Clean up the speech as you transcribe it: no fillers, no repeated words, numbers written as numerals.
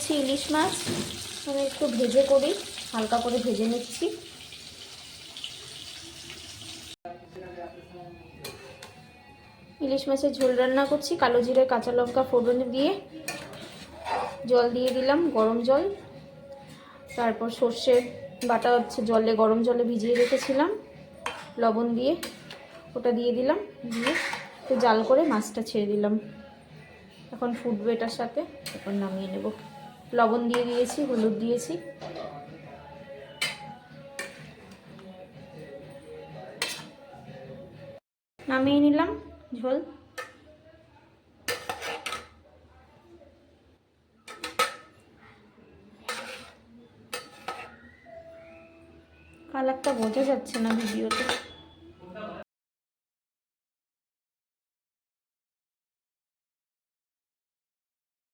করছি ইলিশ মাছ। আমি একটু ভেজে করি, হালকা করে ভেজে নিচ্ছি। ইলিশ মাছের ঝোল রান্না করছি, কালো জিরে কাঁচা লঙ্কা ফোড়ন দিয়ে জল দিয়ে দিলাম, গরম জল। তারপর সর্ষে বাটা হচ্ছে জলে, গরম জলে ভিজিয়ে রেখেছিলাম লবণ দিয়ে, ওটা দিয়ে দিলাম, দিয়ে একটু জাল করে মাছটা ছেড়ে দিলাম। এখন ফুটবে এটার সাথে, এখন নামিয়ে নেব। লবণ দিয়ে দিয়েছি, হলুদ দিয়েছি। নামিয়ে নিলাম ঝোল। কালারটা বোঝা যাচ্ছে না ভিডিওতে।